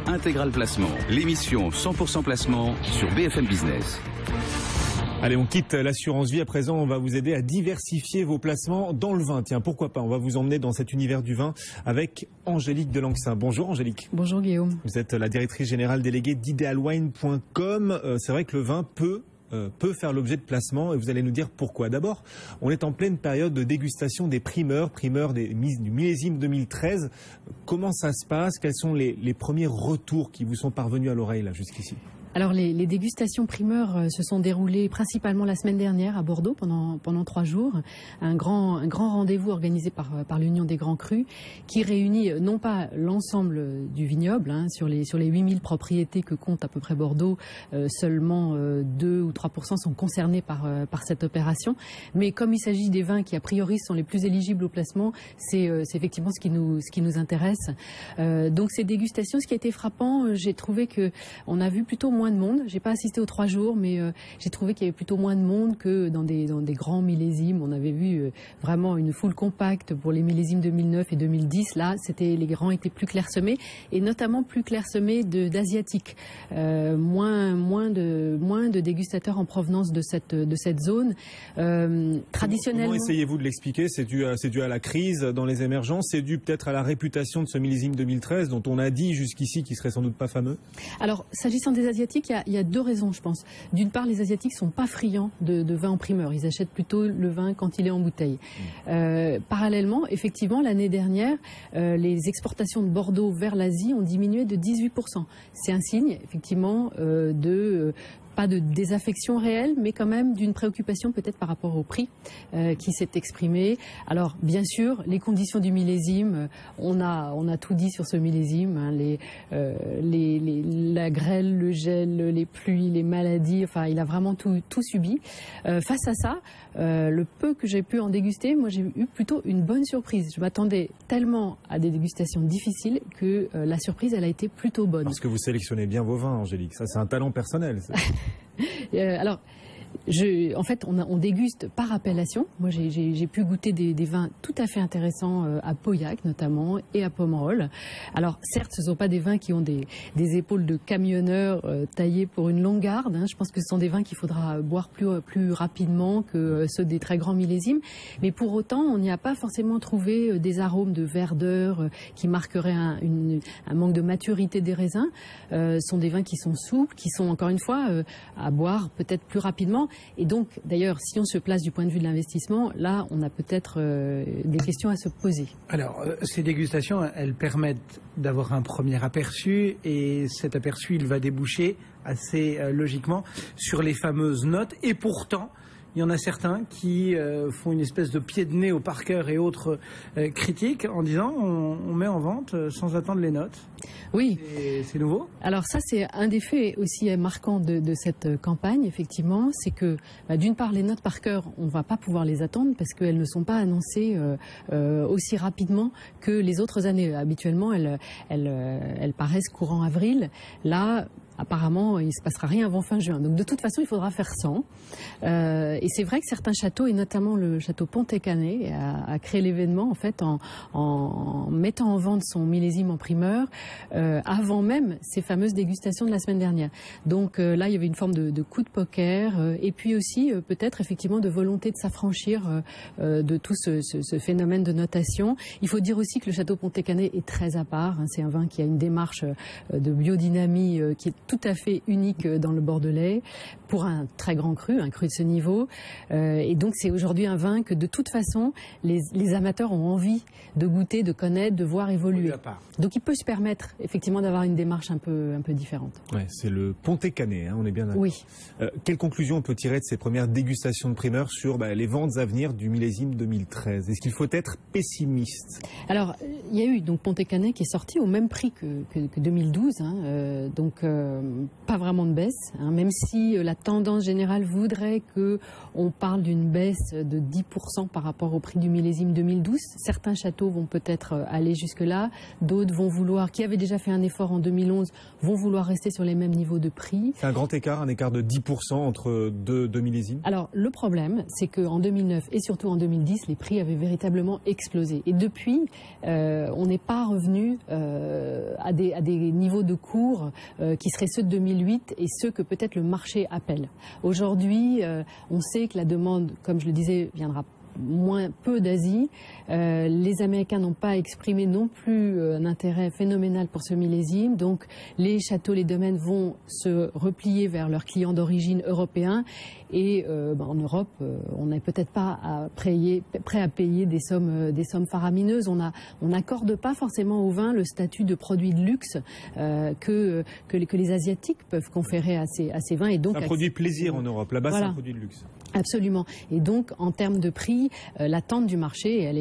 Intégral Placement, l'émission 100% placement sur BFM Business. Allez, on quitte l'assurance vie. À présent, on va vous aider à diversifier vos placements dans le vin. Tiens, pourquoi pas? On va vous emmener dans cet univers du vin avec Angélique Delanxin. Bonjour Angélique. Bonjour Guillaume. Vous êtes la directrice générale déléguée d'idealwine.com. C'est vrai que le vin peut faire l'objet de placements et vous allez nous dire pourquoi. D'abord, on est en pleine période de dégustation des primeurs du millésime 2013. Comment ça se passe? Quels sont les premiers retours qui vous sont parvenus à l'oreille là jusqu'ici? Alors les dégustations primeurs se sont déroulées principalement la semaine dernière à Bordeaux pendant 3 jours. Un grand rendez-vous organisé par l'Union des Grands Crus qui réunit non pas l'ensemble du vignoble, sur les 8000 propriétés que compte à peu près Bordeaux, seulement 2 ou 3% sont concernés par cette opération. Mais comme il s'agit des vins qui a priori sont les plus éligibles au placement, c'est effectivement ce qui nous intéresse. Donc ces dégustations, ce qui a été frappant, j'ai trouvé que on a vu plutôt moins de monde. J'ai pas assisté aux 3 jours, mais j'ai trouvé qu'il y avait plutôt moins de monde que dans des grands millésimes. On avait vu vraiment une foule compacte pour les millésimes 2009 et 2010. Là, les rangs étaient plus clairsemés et notamment plus clairsemés d'asiatiques. Moins de dégustateurs en provenance de cette zone. Traditionnellement. Comment essayez-vous de l'expliquer? C'est dû à la crise dans les émergences. C'est dû peut-être à la réputation de ce millésime 2013 dont on a dit jusqu'ici qu'il serait sans doute pas fameux. Alors, s'agissant des asiatiques, il y a 2 raisons, je pense. D'une part, les Asiatiques sont pas friands de vin en primeur. Ils achètent plutôt le vin quand il est en bouteille. Parallèlement, effectivement, l'année dernière, les exportations de Bordeaux vers l'Asie ont diminué de 18%. C'est un signe, effectivement, pas de désaffection réelle, mais quand même d'une préoccupation peut-être par rapport au prix qui s'est exprimé. Alors, bien sûr, les conditions du millésime, on a tout dit sur ce millésime, la grêle, le gel, les pluies, les maladies, enfin, il a vraiment tout subi. Face à ça, le peu que j'ai pu en déguster, moi j'ai eu plutôt une bonne surprise. Je m'attendais tellement à des dégustations difficiles que la surprise, elle a été plutôt bonne. Parce que vous sélectionnez bien vos vins, Angélique. Ça, c'est un talent personnel. Alors, en fait, on déguste par appellation. Moi, j'ai pu goûter des vins tout à fait intéressants à Pauillac notamment et à Pomerol. Alors, certes, ce ne sont pas des vins qui ont des épaules de camionneurs taillés pour une longue garde. Je pense que ce sont des vins qu'il faudra boire plus rapidement que ceux des très grands millésimes. Mais pour autant, on n'y a pas forcément trouvé des arômes de verdeur qui marqueraient un manque de maturité des raisins. Ce sont des vins qui sont souples, qui sont encore une fois à boire peut-être plus rapidement. Et donc, d'ailleurs, si on se place du point de vue de l'investissement, là, on a peut-être des questions à se poser. Alors, ces dégustations, elles permettent d'avoir un premier aperçu, et cet aperçu, il va déboucher assez logiquement sur les fameuses notes. Et pourtant, il y en a certains qui font une espèce de pied de nez au Parker et autres critiques en disant on met en vente sans attendre les notes. Oui. C'est nouveau. Alors ça, c'est un des faits aussi marquants de cette campagne, effectivement. C'est que, d'une part, les notes Parker, on ne va pas pouvoir les attendre parce qu'elles ne sont pas annoncées aussi rapidement que les autres années. Habituellement, elles paraissent courant avril. Là, apparemment, il ne se passera rien avant fin juin. Donc, de toute façon, il faudra faire 100. Et c'est vrai que certains châteaux, et notamment le château Pontet-Canet, a créé l'événement, en fait, en mettant en vente son millésime en primeur, avant même ces fameuses dégustations de la semaine dernière. Donc, là, il y avait une forme de coup de poker, et puis aussi, peut-être, effectivement, de volonté de s'affranchir de tout ce phénomène de notation. Il faut dire aussi que le château Pontet-Canet est très à part. C'est un vin qui a une démarche de biodynamie qui est tout à fait unique dans le Bordelais pour un très grand cru, un cru de ce niveau. Et donc c'est aujourd'hui un vin que de toute façon les amateurs ont envie de goûter, de connaître, de voir évoluer. Donc il peut se permettre effectivement d'avoir une démarche un peu différente. Ouais, c'est le Pontet-Canet, on est bien d'accord. Oui. Quelle conclusion on peut tirer de ces premières dégustations de primeurs sur les ventes à venir du millésime 2013? Est-ce qu'il faut être pessimiste? Alors il y a eu donc Pontet-Canet qui est sorti au même prix que 2012, donc pas vraiment de baisse, hein, même si la tendance générale voudrait que on parle d'une baisse de 10% par rapport au prix du millésime 2012. Certains châteaux vont peut-être aller jusque-là, d'autres vont vouloir, qui avaient déjà fait un effort en 2011, vont vouloir rester sur les mêmes niveaux de prix. C'est un grand écart, un écart de 10% entre deux millésimes. Alors le problème, c'est qu'en 2009 et surtout en 2010, les prix avaient véritablement explosé. Et depuis, on n'est pas revenu à des niveaux de cours qui seraient ceux de 2008 et ceux que peut-être le marché appelle. Aujourd'hui, on sait que la demande, comme je le disais, viendra peu d'Asie. Les Américains n'ont pas exprimé non plus un intérêt phénoménal pour ce millésime. Donc les châteaux, les domaines vont se replier vers leurs clients d'origine européens. Et en Europe, on n'est peut-être pas prêt à payer des sommes faramineuses. On n'accorde pas forcément au vin le statut de produit de luxe que les Asiatiques peuvent conférer à ces vins. Et donc, c'est un produit plaisir en Europe. Là-bas, voilà. C'est un produit de luxe. Absolument. Et donc, en termes de prix, l'attente du marché, elle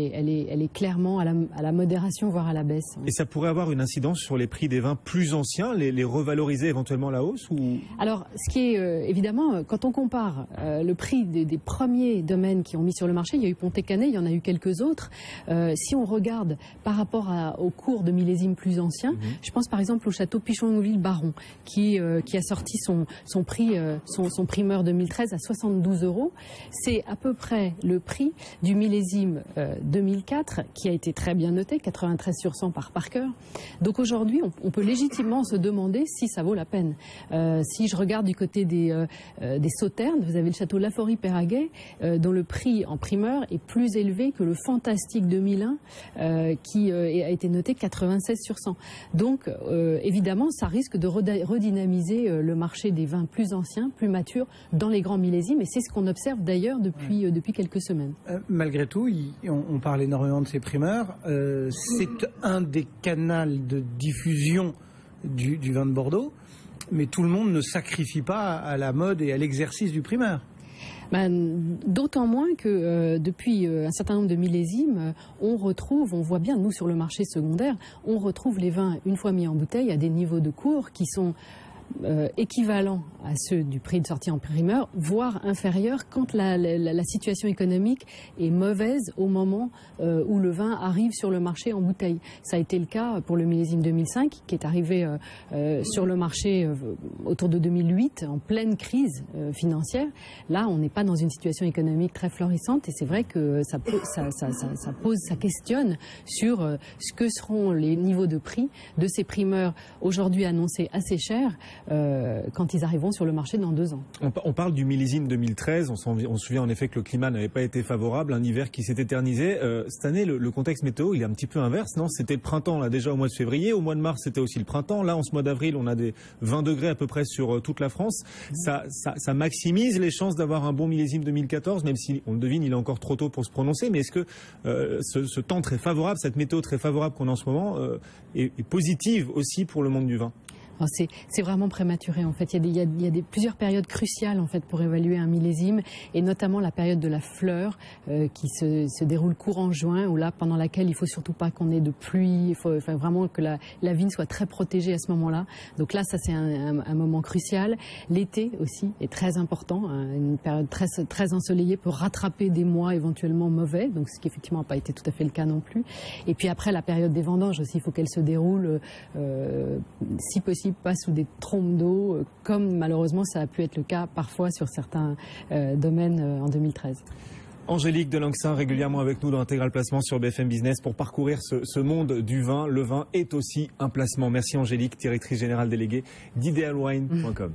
est clairement à la modération, voire à la baisse. Et ça pourrait avoir une incidence sur les prix des vins plus anciens, les revaloriser éventuellement à la hausse ou... Alors, ce qui est évidemment, quand on compare le prix des premiers domaines qui ont mis sur le marché, il y a eu Pontet-Canet, il y en a eu quelques autres. Si on regarde par rapport au cours de millésimes plus anciens, je pense par exemple au château Pichon-Baron, qui a sorti son primeur 2013 à 72 €. C'est à peu près le prix du millésime 2004, qui a été très bien noté, 93 sur 100 par Parker. Donc aujourd'hui, on peut légitimement se demander si ça vaut la peine. Si je regarde du côté des Sauternes, vous avez le château Laforie-Péraguet, dont le prix en primeur est plus élevé que le fantastique 2001, qui a été noté 96 sur 100. Donc évidemment, ça risque de redynamiser le marché des vins plus anciens, plus matures, dans les grands millésimes, et c'est ce qu'on observe d'ailleurs depuis quelques semaines. Malgré tout, on parle énormément de ces primeurs. C'est un des canaux de diffusion du vin de Bordeaux, mais tout le monde ne sacrifie pas à la mode et à l'exercice du primeur. D'autant moins que depuis un certain nombre de millésimes, on voit bien, nous sur le marché secondaire, on retrouve les vins, une fois mis en bouteille, à des niveaux de cours qui sont équivalents à ceux du prix de sortie en primeur, voire inférieurs quand la situation économique est mauvaise au moment où le vin arrive sur le marché en bouteille. Ça a été le cas pour le millésime 2005, qui est arrivé sur le marché autour de 2008, en pleine crise financière. Là, on n'est pas dans une situation économique très florissante, et c'est vrai que ça questionne sur ce que seront les niveaux de prix de ces primeurs aujourd'hui annoncés assez chers quand ils arriveront sur le marché dans 2 ans. On parle du millésime 2013, on se souvient en effet que le climat n'avait pas été favorable, un hiver qui s'est éternisé. Cette année, le contexte météo, il est un petit peu inverse, non? C'était le printemps là déjà au mois de février, au mois de mars c'était aussi le printemps, là en ce mois d'avril on a des 20 degrés à peu près sur toute la France. Ça maximise les chances d'avoir un bon millésime 2014, même si on le devine, il est encore trop tôt pour se prononcer, mais est-ce que ce temps très favorable, cette météo très favorable qu'on a en ce moment est positive aussi pour le monde du vin? C'est vraiment prématuré en fait. Il y a plusieurs périodes cruciales en fait pour évaluer un millésime, et notamment la période de la fleur qui se déroule courant juin, où là pendant laquelle il faut surtout pas qu'on ait de pluie. Il faut vraiment que la vigne soit très protégée à ce moment-là. Donc là, ça c'est un moment crucial. L'été aussi est très important. Une période très ensoleillée peut rattraper des mois éventuellement mauvais, donc ce qui effectivement n'a pas été tout à fait le cas non plus. Et puis après la période des vendanges aussi, il faut qu'elle se déroule si possible pas sous des trompes d'eau, comme malheureusement ça a pu être le cas parfois sur certains domaines en 2013. Angélique Delangsin, régulièrement avec nous dans Intégral Placement sur BFM Business pour parcourir ce monde du vin. Le vin est aussi un placement. Merci Angélique, directrice générale déléguée d'Idealwine.com.